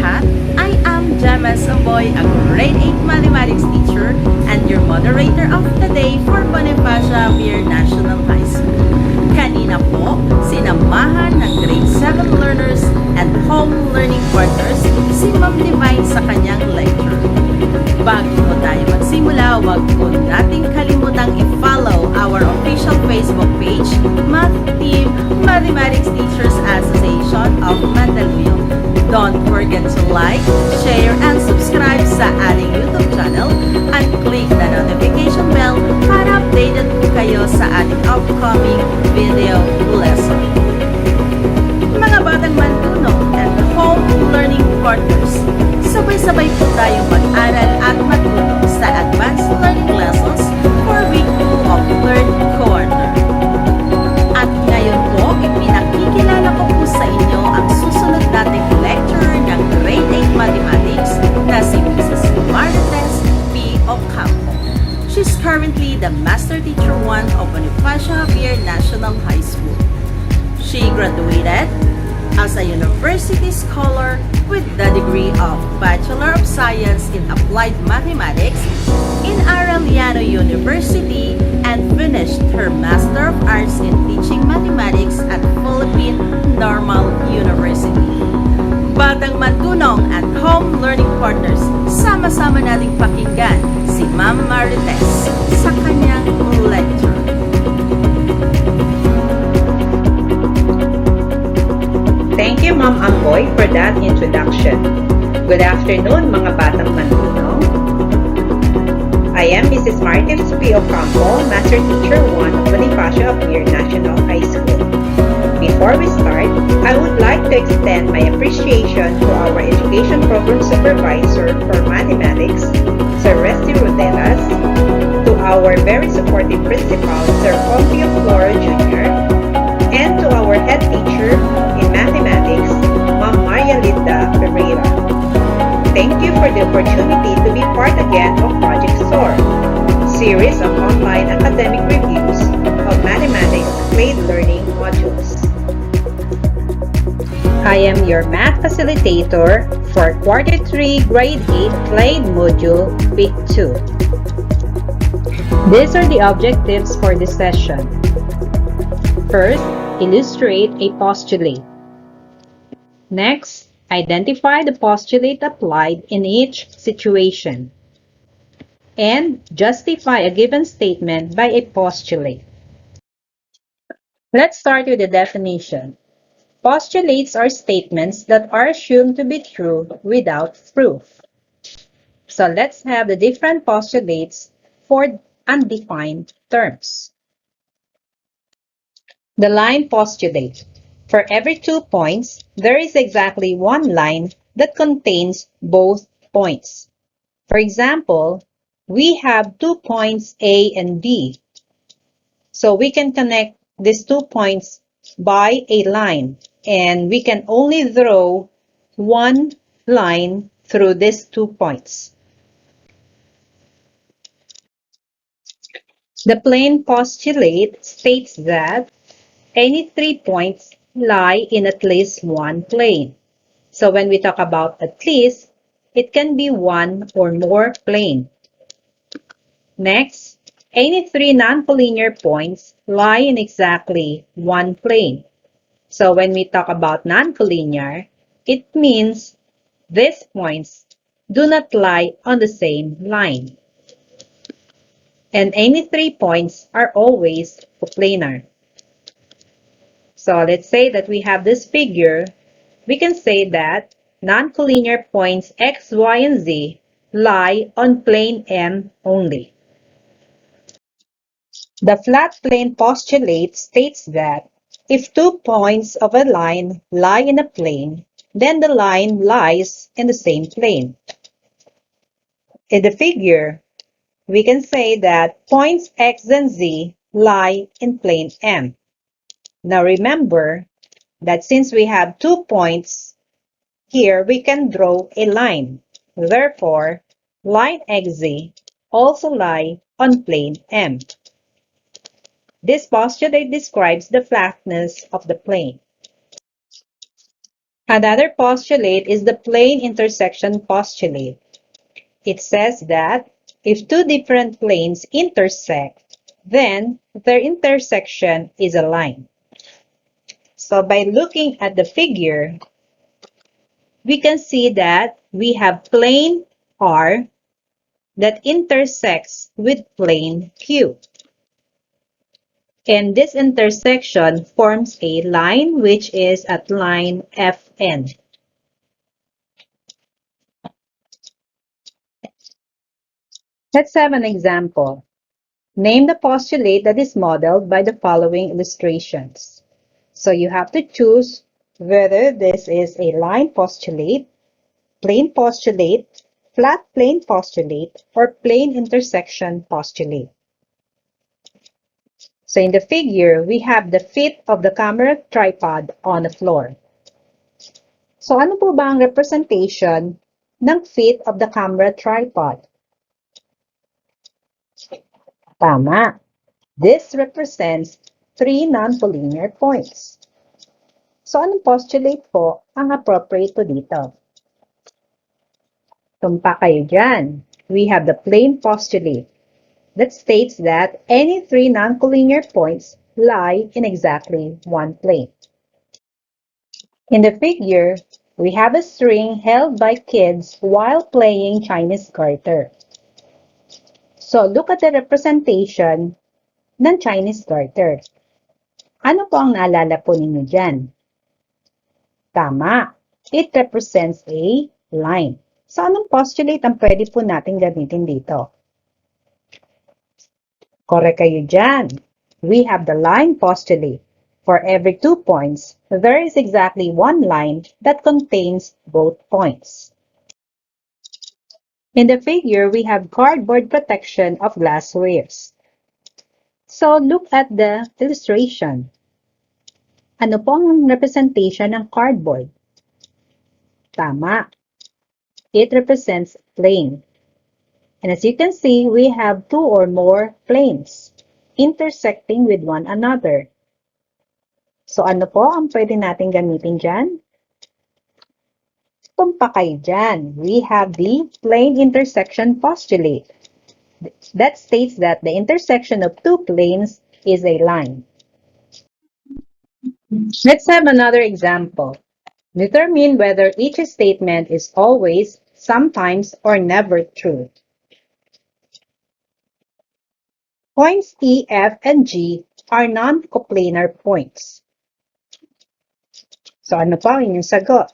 lahat. I am Gemma Samboy, a grade 8 mathematics teacher and your moderator of the day for Bonifacio Javier National High School. Kanina po, sinamahan ng grade 7 learners and home learning partners si Ma'am Divine sa kanyang lecture. Bago po tayo magsimula, huwag po nating kalimutang i-follow our official Facebook page, Math Team Mathematics Teachers Association of Mandaluyong. Don't forget to like, share, and subscribe sa ating YouTube channel and click the notification bell para updated po kayo sa ating upcoming video lesson. Mga batang mantunong and home learning partners, sabay-sabay po tayong mag-aral at matuto sa advanced learning lessons for week 2 of 3rd quarter. At ngayon po, ipinakikilala ko po sa inyo ang susunod nating lecturer ng grade 8 mathematics na si Mrs. Marites P. Ocampo. She's currently the Master Teacher 1 of Bonifacio Javier National High School. She graduated as a university scholar with the degree of Bachelor of Science in Applied Mathematics in Arellano University and finished her Master of Arts in Teaching Mathematics at Philippine Normal University. Batang mantunong at home learning partners, sama-sama nating pakinggan si Ma'am Marites sa kanyang lecture. Thank you, Ma'am Amboy, for that introduction. Good afternoon, mga batang manunong. I am Mrs. Marites P. Ocampo, Master Teacher 1 of Bonifacio Javier National High School. Before we start, I would like to extend my appreciation to our Education Program Supervisor for Mathematics, Sir Resty Rodelas, to our very supportive principal, Sir Pompeo Floro Jr., and to our head teacher in mathematics, Ma'am Maria Linda Ferreira. Thank you for the opportunity to be part again of Project SOAR, series of online academic reviews of mathematics grade learning modules. I am your math facilitator for Quarter 3 Grade 8 Clade Module Week 2. These are the objectives for this session. First, illustrate a postulate. Next, identify the postulate applied in each situation. And justify a given statement by a postulate. Let's start with the definition. Postulates are statements that are assumed to be true without proof. So let's have the different postulates for undefined terms. The line postulate. For every 2 points, there is exactly one line that contains both points. For example, we have 2 points A and B. So we can connect these 2 points by a line, and we can only draw one line through these 2 points. The plane postulate states that any 3 points lie in at least one plane. So when we talk about at least, it can be one or more plane. Next, any 3 non-collinear points lie in exactly one plane. So when we talk about non-collinear, it means these points do not lie on the same line. And any 3 points are always coplanar. So let's say that we have this figure. We can say that non-collinear points x, y, and z lie on plane M only. The flat plane postulate states that if 2 points of a line lie in a plane, then the line lies in the same plane. In the figure, we can say that points x and z lie in plane M. Now remember that since we have 2 points, here we can draw a line. Therefore, line XZ also lie on plane M. This postulate describes the flatness of the plane. Another postulate is the plane intersection postulate. It says that if two different planes intersect, then their intersection is a line. So by looking at the figure, we can see that we have plane R that intersects with plane Q. And this intersection forms a line which is at line FN. Let's have an example. Name the postulate that is modeled by the following illustrations. So you have to choose whether this is a line postulate, plane postulate, flat plane postulate, or plane intersection postulate. So in the figure, we have the feet of the camera tripod on the floor. So ano po ba ang representation ng feet of the camera tripod? Tama. This represents three non-collinear points. So anong postulate po ang appropriate po dito? Tumpa kayo dyan. We have the plane postulate that states that any three non-collinear points lie in exactly one plane. In the figure, we have a string held by kids while playing Chinese garter. So look at the representation ng Chinese garter. Ano po ang naalala po ninyo dyan? Tama. It represents a line. So anong postulate ang pwede po natin gamitin dito? Correct kayo dyan. We have the line postulate. For every 2 points, there is exactly one line that contains both points. In the figure, we have cardboard protection of glasswares. So look at the illustration. Ano po ang representation ng cardboard? Tama. It represents plane. And as you can see, we have two or more planes intersecting with one another. So ano po ang pwede natin gamitin dyan? Tumpa kayo dyan. We have the plane intersection postulate. That states that the intersection of two planes is a line. Let's have another example. Determine whether each statement is always, sometimes, or never true. Points E, F, and G are non-coplanar points. So ano pa ang inyong sagot?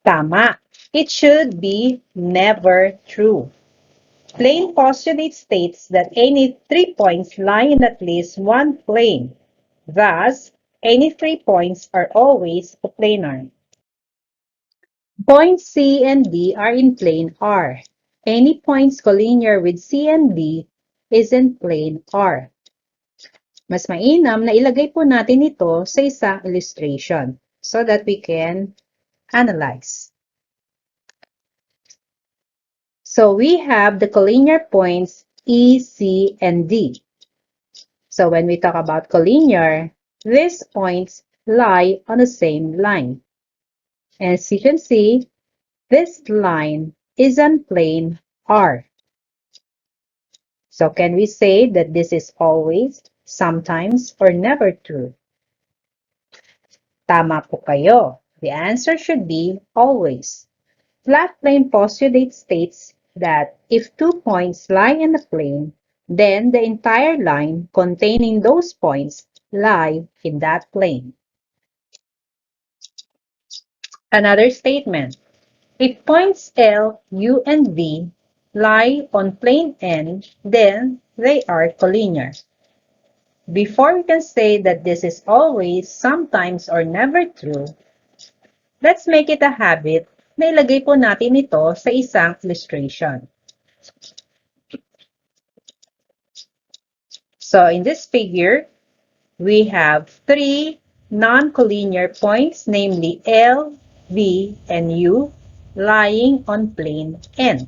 Tama. It should be never true. Plane postulate states that any 3 points lie in at least one plane. Thus, any 3 points are always coplanar. Points C and D are in plane R. Any points collinear with C and D is in plane R. Mas mainam na ilagay po natin ito sa isang illustration so that we can analyze. So we have the collinear points E, C, and D. So when we talk about collinear, these points lie on the same line. As you can see, this line is on plane R. So can we say that this is always, sometimes, or never true? Tama po kayo. The answer should be always. Flat plane postulate states that if 2 points lie in the plane, then the entire line containing those points lie in that plane. Another statement. If points L, U, and V lie on plane N, then they are collinear. Before we can say that this is always, sometimes, or never true, let's make it a habit na ilagay po natin ito sa isang illustration. So in this figure, we have 3 non-collinear points, namely L, V, and U, lying on plane N.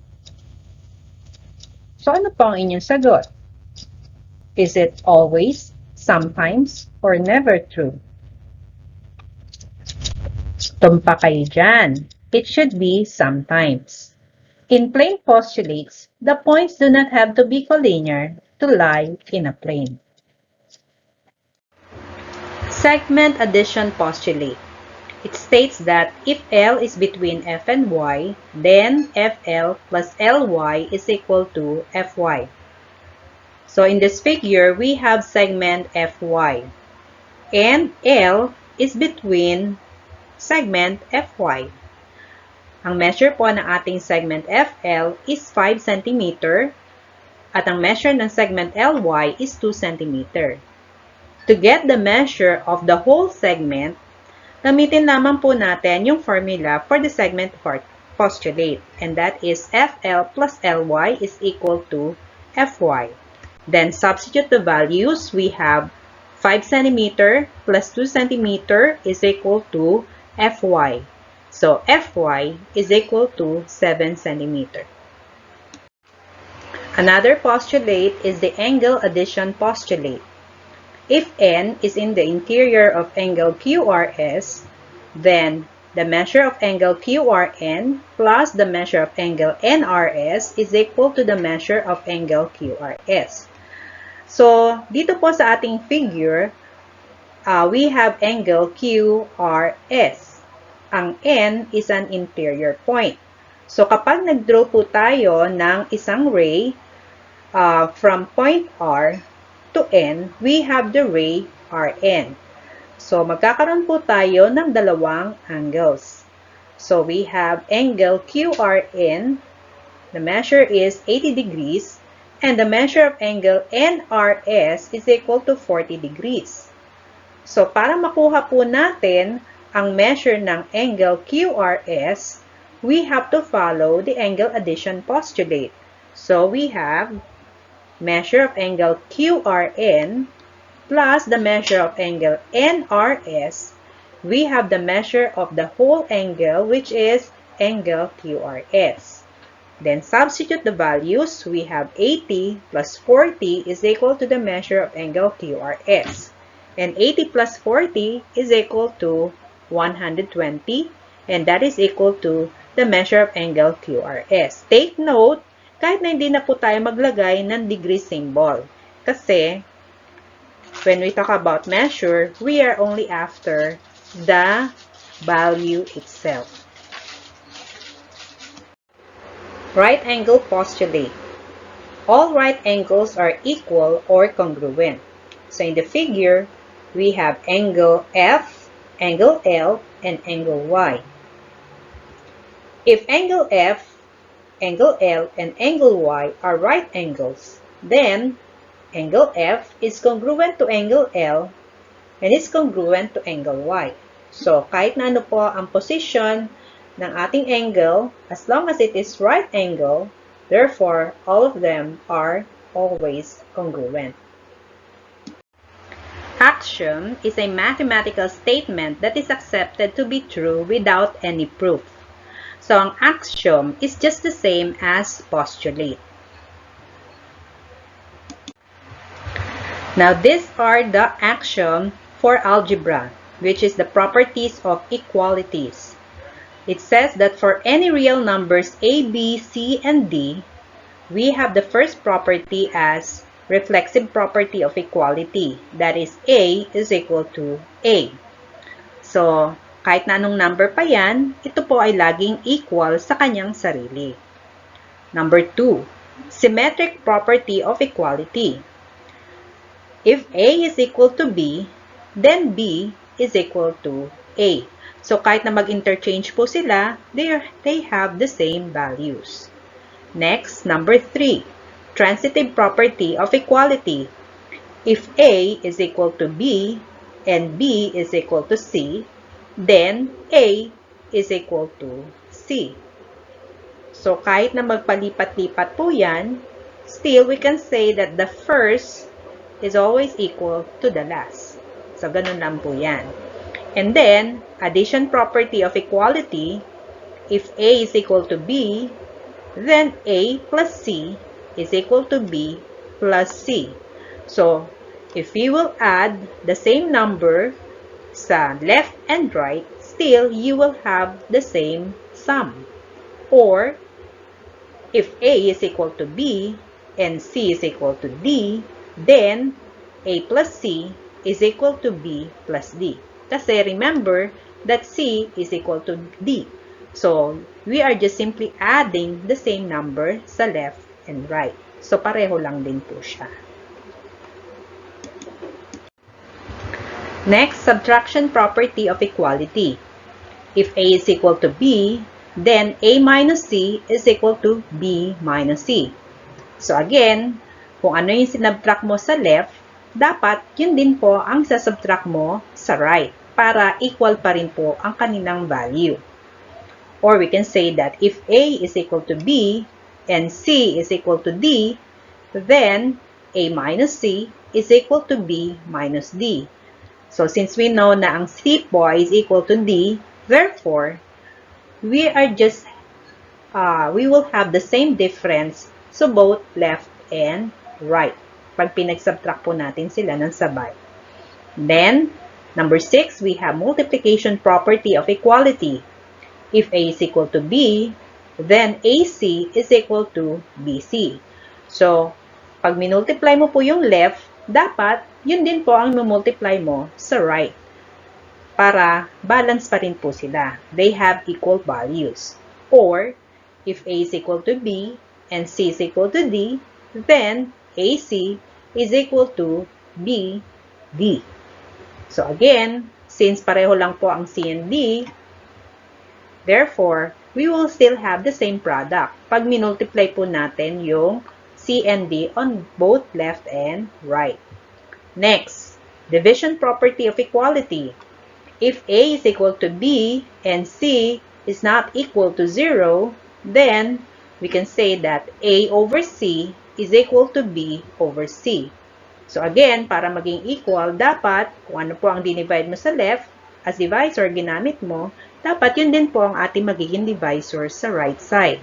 So ano po ang inyong sagot? Is it always, sometimes, or never true? Tama. It should be always. Flat plane postulate states that any 3 points lie in at least one plane. Thus, any 3 points are always coplanar. Points C and D are in plane R. Any points collinear with C and D lie in at least one plane. Thus, they are collinear. Tumpa kayo dyan. It should be sometimes. In plane postulates, the points do not have to be collinear to lie in a plane. Segment addition postulate. It states that if L is between F and Y, then FL plus LY is equal to FY. So in this figure, we have segment FY. And L is between segment FY. Ang measure po ng ating segment FL is 5 cm at ang measure ng segment LY is 2 cm. To get the measure of the whole segment, gamitin lamang po natin yung formula for the segment postulate, and that is FL plus LY is equal to FY. Then substitute the values. We have 5 cm plus 2 cm is equal to FY. So Fy is equal to 7 cm. Another postulate is the angle addition postulate. If n is in the interior of angle QRS, then the measure of angle QRN plus the measure of angle NRS is equal to the measure of angle QRS. So, dito po sa ating figure, we have angle QRS. Ang N is an interior point. So, kapag nag-draw po tayo ng isang ray from point R to N, we have the ray Rn. So, magkakaroon po tayo ng dalawang angles. So, we have angle QRN. The measure is 80 degrees. And the measure of angle NRS is equal to 40 degrees. So, para makuha po natin ang measure ng angle QRS, we have to follow the angle addition postulate. So, we have measure of angle QRN plus the measure of angle NRS. We have the measure of the whole angle, which is angle QRS. Then substitute the values. We have 80 plus 40 is equal to the measure of angle QRS. And 80 plus 40 is equal to 120, and that is equal to the measure of angle QRS. Take note, kahit na hindi na po tayo maglagay ng degree symbol. Kasi, when we talk about measure, we are only after the value itself. Right angle postulate. All right angles are equal or congruent. So in the figure, we have angle F, angle L, and angle Y. If angle F, angle L, and angle Y are right angles, then angle F is congruent to angle L and is congruent to angle Y. So, kahit na ano po ang position ng ating angle, as long as it is right angle, therefore, all of them are always congruent. Axiom is a mathematical statement that is accepted to be true without any proof. So, ang axiom is just the same as postulate. Now, these are the axiom for algebra, which is the properties of equalities. It says that for any real numbers a, b, c, and d, we have the first property as reflexive property of equality. That is, a is equal to a. So, kahit na anong number pa yan, ito po ay laging equal sa kanyang sarili. Number 2, symmetric property of equality. If a is equal to b, then b is equal to a. So, kahit na mag-interchange po sila, they have the same values. Next, number 3, transitive property of equality. If a is equal to b and b is equal to c, then a is equal to c. So, kahit na magpalipat-lipat po yan, still we can say that the first is always equal to the last. So, ganun lang po yan. And then, addition property of equality, if a is equal to b, then a plus c is equal to b plus c. So, if we will add the same number sa left and right, still you will have the same sum. Or, if A is equal to B and C is equal to D, then A plus C is equal to B plus D. Kasi remember that C is equal to D. So, we are just simply adding the same number sa left and right. So, pareho lang din po siya. Next, subtraction property of equality. If A is equal to B, then A minus C is equal to B minus C. So again, kung ano yung sinubtract mo sa left, dapat yun din po ang sasubtract mo sa right para equal pa rin po ang kanilang value. Or we can say that if A is equal to B and C is equal to D, then A minus C is equal to B minus D. So, since we know na ang C po is equal to D, therefore, we will have the same difference so both left and right. Pag pinag-subtract po natin sila ng sabay. Then, number 6, we have multiplication property of equality. If A is equal to B, then AC is equal to BC. So, pag minultiply mo po yung left, dapat yun din po ang multiply mo sa right. Para balance pa rin po sila. They have equal values. Or, if A is equal to B and C is equal to D, then AC is equal to BD. So again, since pareho lang po ang C and D, therefore, we will still have the same product pag minultiply po natin yung C and D on both left and right. Next, division property of equality. If A is equal to B and C is not equal to 0, then we can say that A over C is equal to B over C. So again, para maging equal, dapat kung ano po ang dinivide mo sa left, as divisor ginamit mo, dapat yun din po ang ating magiging divisor sa right side.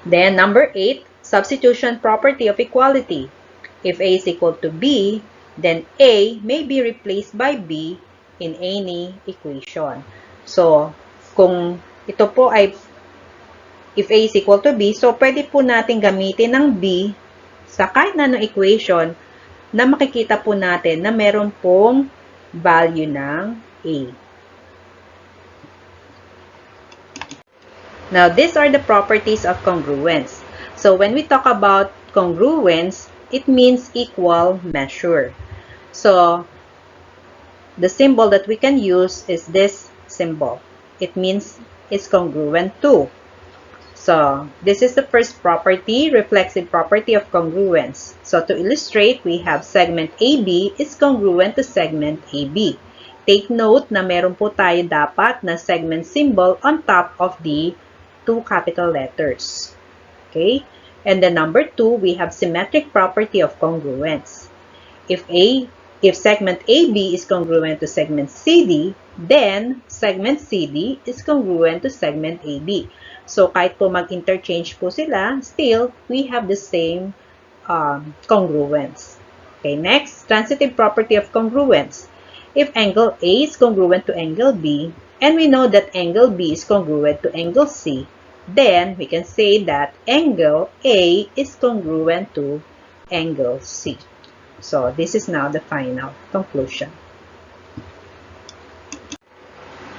Then number 8, substitution property of equality. If A is equal to B, then A may be replaced by B in any equation. So, kung ito po ay if A is equal to B, so pwede po natin gamitin ng B sa kahit na anong equation na makikita po natin na meron pong value ng A. Now, these are the properties of congruence. So, when we talk about congruence, it means equal measure. So, the symbol that we can use is this symbol. It means it's congruent to. So, this is the first property, reflexive property of congruence. So, to illustrate, we have segment AB is congruent to segment AB. Take note na meron po tayo dapat na segment symbol on top of the two capital letters. Okay? And then number 2, we have symmetric property of congruence. If segment AB is congruent to segment CD, then segment CD is congruent to segment AB. So, kahit po mag-interchange po sila, still, we have the same congruence. Okay, next, transitive property of congruence. If angle A is congruent to angle B, and we know that angle B is congruent to angle C, then we can say that angle A is congruent to angle C. So, this is now the final conclusion.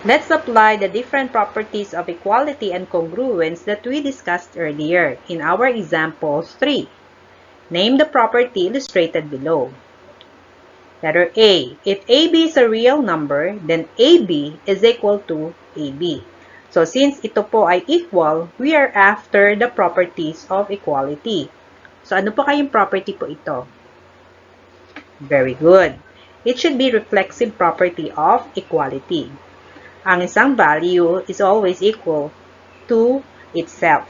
Let's apply the different properties of equality and congruence that we discussed earlier in our example 3. Name the property illustrated below. Letter A. If AB is a real number, then AB is equal to AB. So, since ito po ay equal, we are after the properties of equality. So, ano po kayong property po ito? Very good. It should be reflexive property of equality. Ang isang value is always equal to itself.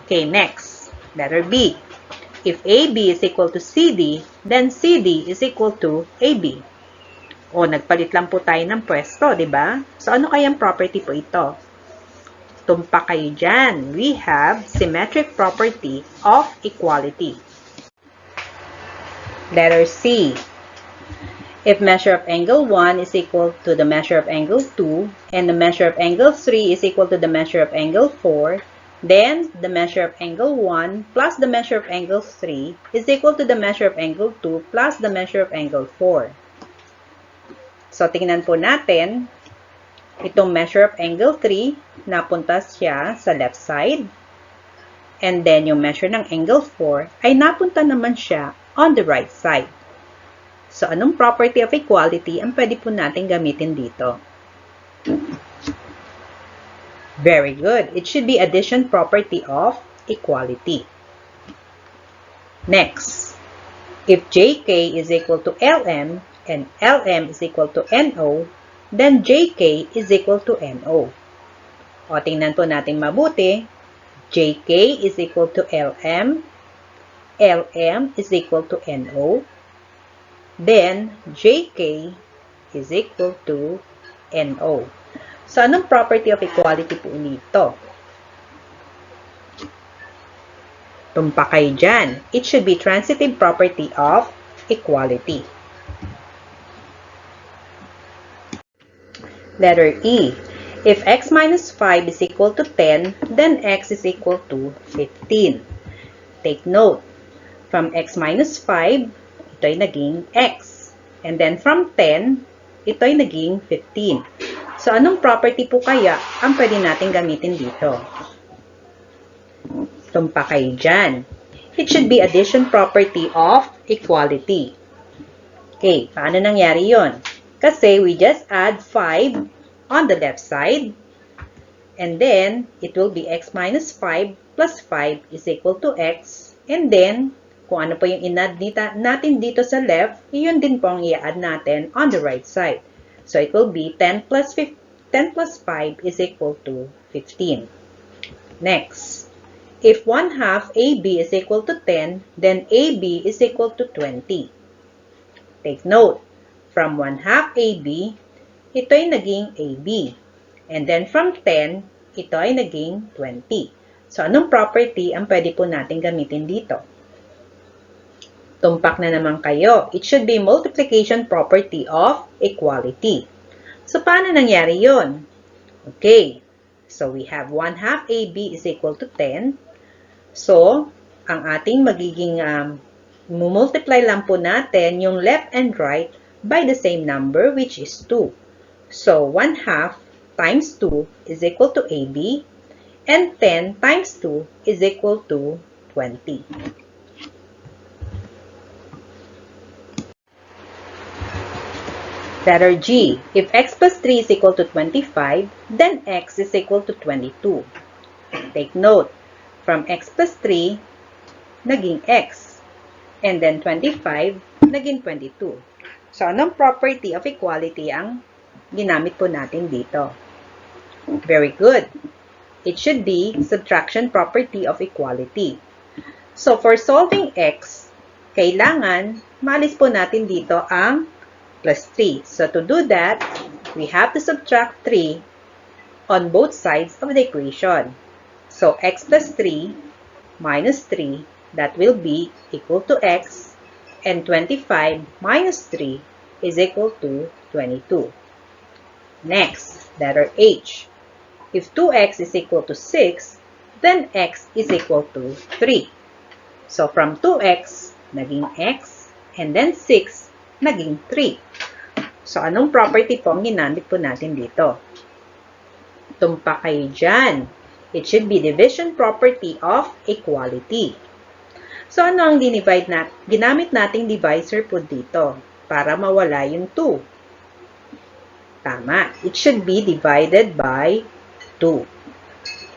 Okay, next. Letter B. If AB is equal to CD, then CD is equal to AB. O, nagpalit lang po tayo ng pwesto, di ba? So, ano kayang property po ito? Tumpak kayo dyan. We have symmetric property of equality. Letter C. If measure of angle 1 is equal to the measure of angle 2, and the measure of angle 3 is equal to the measure of angle 4, then the measure of angle 1 plus the measure of angle 3 is equal to the measure of angle 2 plus the measure of angle 4. So, tingnan po natin, itong measure of angle 3, napunta siya sa left side. And then, yung measure ng angle 4 ay napunta naman siya on the right side. So, anong property of equality ang pwede po natin gamitin dito? Very good. It should be addition property of equality. Next, if JK is equal to LM and LM is equal to NO, then JK is equal to NO. O, tingnan po natin mabuti. JK is equal to LM, LM is equal to NO, then JK is equal to NO. So, anong property of equality po nito? Tumpa kayo dyan. It should be transitive property of equality. Letter E. If x minus 5 is equal to 10, then x is equal to 15. Take note. From x minus 5, ito ay naging x. And then from 10, ito ay naging 15. So, anong property po kaya ang pwede natin gamitin dito? Tumpa kayo dyan. It should be addition property of equality. Okay, paano nangyari yon? Kasi we just add 5 on the left side. And then, it will be x minus 5 plus 5 is equal to x. And then, kung ano po yung in-add natin dito sa left, yun din po ang i-add natin on the right side. So, it will be 10 plus 5 is equal to 15. Next, if 1/2 AB is equal to 10, then AB is equal to 20. Take note, from 1/2 AB, ito ay naging AB. And then from 10, ito ay naging 20. So, anong property ang pwede po natin gamitin dito? Tumpak na naman kayo. It should be multiplication property of equality. So, paano nangyari yon? Okay. So, we have 1/2 AB is equal to 10. So, ang ating magiging multiply lang po natin yung left and right by the same number, which is 2. So, 1/2 times 2 is equal to AB, and 10 times 2 is equal to 20. Letter G. If x plus 3 is equal to 25, then x is equal to 22. Take note, from x plus 3, naging x. And then 25, naging 22. So, anong property of equality ang ginamit po natin dito? Very good. It should be subtraction property of equality. So, for solving x, kailangan maalis po natin dito ang plus 3. So, to do that, we have to subtract 3 on both sides of the equation. So, x plus 3 minus 3, that will be equal to x, and 25 minus 3 is equal to 22. Next, letter H. If 2x is equal to 6, then x is equal to 3. So, from 2x, naging x, and then 6, naging 3. So, anong property po ang ginamit po natin dito? Tumpa kayo dyan. It should be division property of equality. So, ano ang ginamit nating divisor po dito para mawala yung 2? Tama. It should be divided by 2.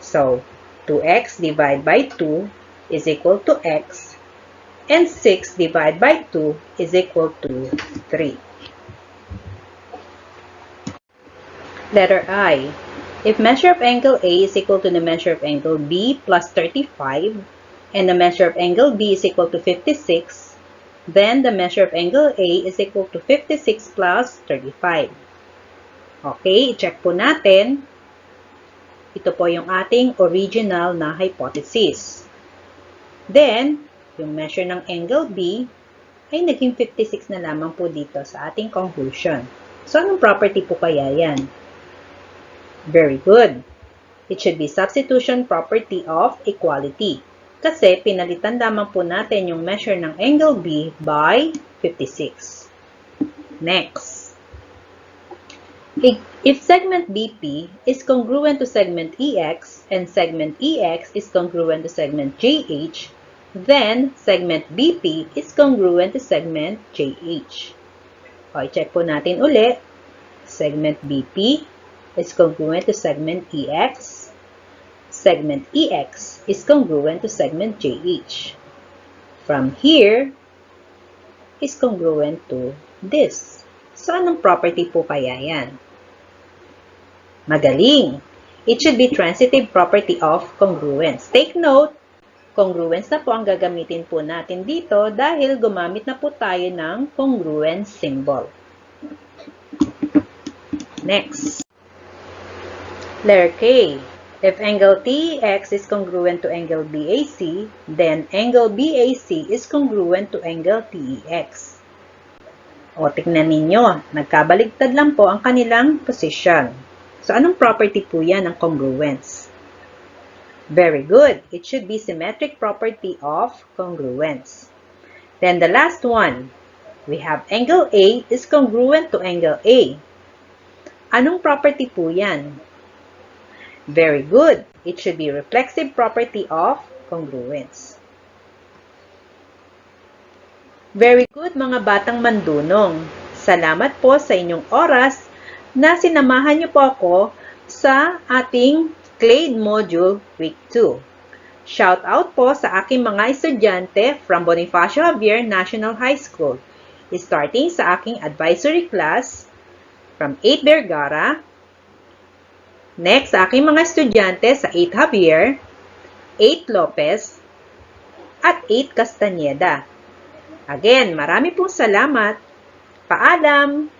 So, 2x divided by 2 is equal to x, and 6 divided by 2 is equal to 3. Letter I. If measure of angle A is equal to the measure of angle B plus 35, and the measure of angle B is equal to 56, then the measure of angle A is equal to 56 plus 35. Okay, i-check po natin. Ito po yung ating original na hypothesis. Then, yung measure ng angle B ay naging 56 na lamang po dito sa ating conclusion. So, anong property po kaya yan? Very good. It should be substitution property of equality. Kasi pinalitan lamang po natin yung measure ng angle B by 56. Next. If segment BP is congruent to segment EX and segment EX is congruent to segment JH, then segment BP is congruent to segment JH. Okay, check po natin uli. Segment BP is congruent to segment EX. Segment EX is congruent to segment JH. From here is congruent to this. So, anong property po kaya yan? Magaling! It should be transitive property of congruence. Take note, congruence na po ang gagamitin po natin dito dahil gumamit na po tayo ng congruence symbol. Next. Letter K. If angle TEX is congruent to angle BAC, then angle BAC is congruent to angle TEX. O, tignan ninyo, nagkabaligtad lang po ang kanilang position. So, anong property po yan ng congruence? Very good. It should be symmetric property of congruence. Then the last one, we have angle A is congruent to angle A. Anong property po yan? Very good. It should be reflexive property of congruence. Very good mga batang mandunong. Salamat po sa inyong oras na sinamahan niyo po ako sa ating CLADE Module Week 2. Shout out po sa aking mga estudyante from Bonifacio Javier National High School, starting sa aking advisory class from 8 Vergara. Next, sa aking mga estudyante sa 8 Javier, 8 Lopez, at 8 Castañeda. Again, marami pong salamat. Paalam!